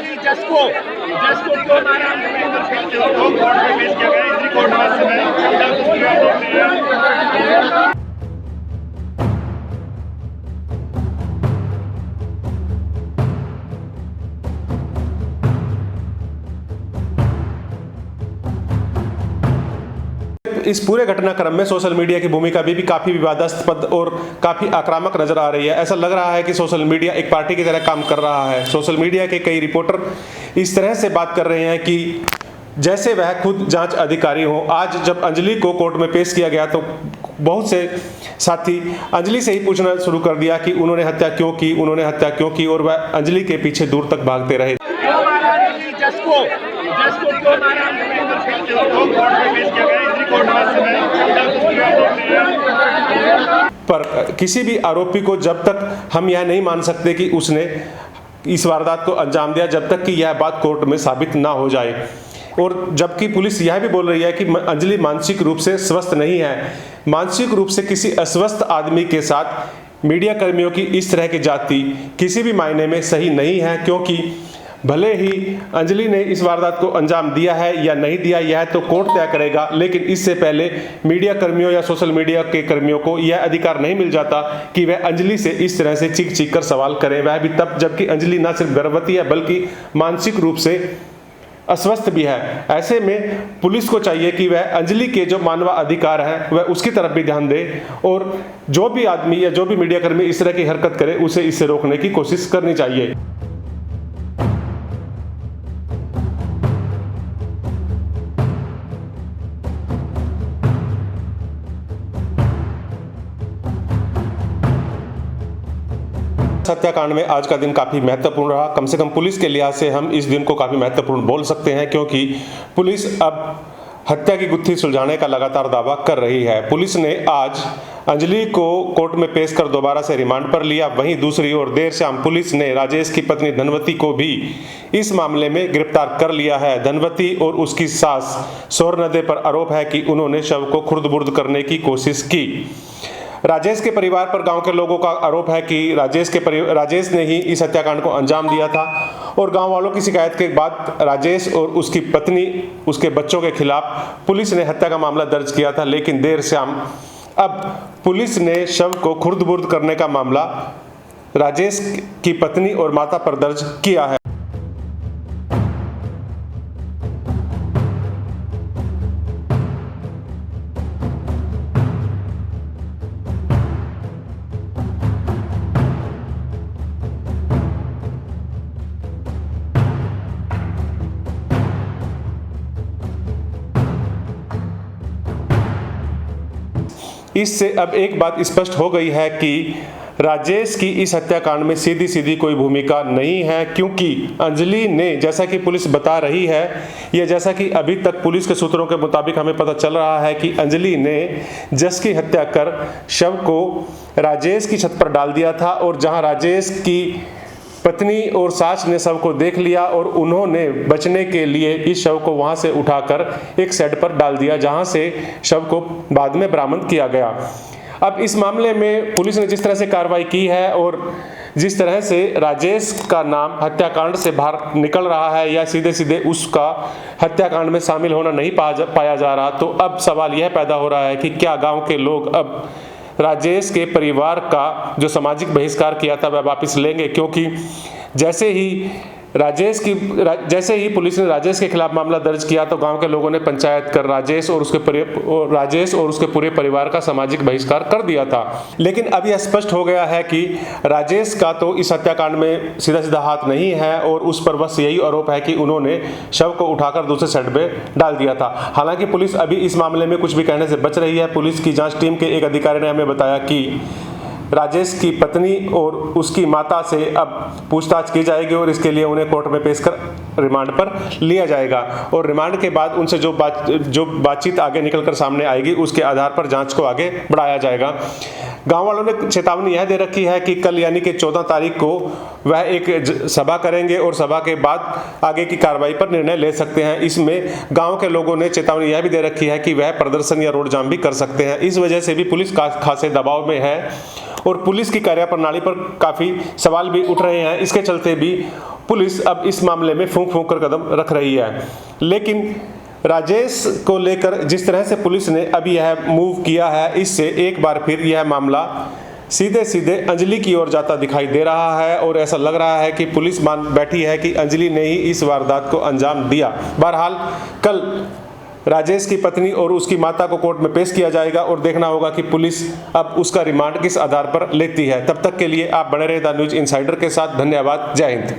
जज को क्यों मारा कोर्ट में पेश किया गया इस रिकॉर्ड में इस पूरे घटनाक्रम में सोशल मीडिया की भूमिका भी काफी विवादास्पद और काफी आक्रामक नजर आ रही है। ऐसा लग रहा है कि सोशल मीडिया एक पार्टी की तरह काम कर रहा है। सोशल मीडिया के कई रिपोर्टर इस तरह से बात कर रहे हैं कि जैसे वह खुद जांच अधिकारी हो। आज जब अंजलि को कोर्ट में पेश किया गया तो बहुत से साथी अंजलि से ही पूछना शुरू कर दिया कि उन्होंने हत्या क्यों की, उन्होंने हत्या क्यों की, और वह अंजलि के पीछे दूर तक भागते रहे। पर किसी भी आरोपी को जब तक हम यह नहीं मान सकते कि उसने इस वारदात को अंजाम दिया, जब तक कि यह बात कोर्ट में साबित ना हो जाए। और जबकि पुलिस यह भी बोल रही है कि अंजलि मानसिक रूप से स्वस्थ नहीं है। मानसिक रूप से किसी अस्वस्थ आदमी के साथ मीडिया कर्मियों की इस तरह की जाति किसी भी मायने में सही नहीं है, क्योंकि भले ही अंजलि ने इस वारदात को अंजाम दिया है या नहीं दिया, यह तो कोर्ट तय करेगा, लेकिन इससे पहले मीडिया कर्मियों या सोशल मीडिया के कर्मियों को यह अधिकार नहीं मिल जाता कि वह अंजलि से इस तरह से चीख चीख कर सवाल करें, वह भी तब जबकि अंजलि न सिर्फ गर्भवती है बल्कि मानसिक रूप से अस्वस्थ भी है। ऐसे में पुलिस को चाहिए कि वह अंजलि के जो मानवाधिकार है वह उसकी तरफ भी ध्यान दे, और जो भी आदमी या जो भी मीडिया कर्मी इस तरह की हरकत करे उसे इससे रोकने की कोशिश करनी चाहिए। हत्याकांड में आज का दिन काफी महत्वपूर्ण रहा। कम से कम पुलिस के लिहाज से हम इस दिन को काफी महत्वपूर्ण बोल सकते हैं, क्योंकि पुलिस अब हत्या की गुत्थी सुलझाने का लगातार दावा कर रही है। पुलिस ने आज अंजलि को कोर्ट में पेश कर दोबारा से रिमांड पर लिया। वहीं दूसरी ओर देर शाम पुलिस ने राजेश की पत्नी धनवती को भी इस मामले में गिरफ्तार कर लिया है। धनवती और उसकी सास सोरनदे पर आरोप है कि उन्होंने शव को खुर्द-बुर्द करने की कोशिश की। राजेश के परिवार पर गांव के लोगों का आरोप है कि राजेश ने ही इस हत्याकांड को अंजाम दिया था, और गांव वालों की शिकायत के बाद राजेश और उसकी पत्नी, उसके बच्चों के खिलाफ पुलिस ने हत्या का मामला दर्ज किया था। लेकिन देर शाम अब पुलिस ने शव को खुर्द-बुर्द करने का मामला राजेश की पत्नी और माता पर दर्ज किया है। इससे अब एक बात स्पष्ट हो गई है कि राजेश की इस हत्याकांड में सीधी सीधी कोई भूमिका नहीं है, क्योंकि अंजलि ने, जैसा कि पुलिस बता रही है या जैसा कि अभी तक पुलिस के सूत्रों के मुताबिक हमें पता चल रहा है कि अंजलि ने जस की हत्या कर शव को राजेश की छत पर डाल दिया था, और जहां राजेश की पत्नी और सास ने शव को देख लिया और उन्होंने बचने के लिए इस शव को वहां से उठाकर एक शेड पर डाल दिया, जहां से शव को बाद में बरामद किया गया। अब इस मामले में पुलिस ने जिस तरह से कार्रवाई की है और जिस तरह से राजेश का नाम हत्याकांड से बाहर निकल रहा है या सीधे सीधे उसका हत्याकांड में शामिल होना नहीं पाया जा रहा, तो अब सवाल यह पैदा हो रहा है कि क्या गाँव के लोग अब राजेश के परिवार का जो सामाजिक बहिष्कार किया था वह वापस लेंगे, क्योंकि जैसे ही पुलिस ने राजेश के खिलाफ मामला दर्ज किया तो गांव के लोगों ने पंचायत कर राजेश और उसके पूरे परिवार का सामाजिक बहिष्कार कर दिया था। लेकिन अब यह स्पष्ट हो गया है कि राजेश का तो इस हत्याकांड में सीधा सीधा हाथ नहीं है, और उस पर बस यही आरोप है कि उन्होंने शव को उठाकर दूसरे साइड पे डाल दिया था। हालांकि पुलिस अभी इस मामले में कुछ भी कहने से बच रही है। पुलिस की जांच टीम के एक अधिकारी ने हमें बताया कि राजेश की पत्नी और उसकी माता से अब पूछताछ की जाएगी, और इसके लिए उन्हें कोर्ट में पेश कर रिमांड पर लिया जाएगा, और रिमांड के बाद उनसे जो बातचीत आगे निकलकर सामने आएगी उसके आधार पर जांच को आगे बढ़ाया जाएगा। गांव वालों ने चेतावनी यह दे रखी है कि कल यानी कि 14 तारीख को वह एक सभा करेंगे और सभा के बाद आगे की कार्रवाई पर निर्णय ले सकते हैं। इसमें गांव के लोगों ने चेतावनी यह भी दे रखी है कि वह प्रदर्शन या रोड जाम भी कर सकते हैं। इस वजह से भी पुलिस खासे दबाव में है, और पुलिस की कार्यप्रणाली पर काफ़ी सवाल भी उठ रहे हैं। इसके चलते भी पुलिस अब इस मामले में फूंक फूंक कर कदम रख रही है। लेकिन राजेश को लेकर जिस तरह से पुलिस ने अभी यह मूव किया है, इससे एक बार फिर यह मामला सीधे सीधे अंजलि की ओर जाता दिखाई दे रहा है और ऐसा लग रहा है कि पुलिस मान बैठी है कि अंजलि ने ही इस वारदात को अंजाम दिया। बहरहाल कल राजेश की पत्नी और उसकी माता को कोर्ट में पेश किया जाएगा और देखना होगा कि पुलिस अब उसका रिमांड किस आधार पर लेती है। तब तक के लिए आप बने रहे द न्यूज इनसाइडर के साथ। धन्यवाद। जय हिंद।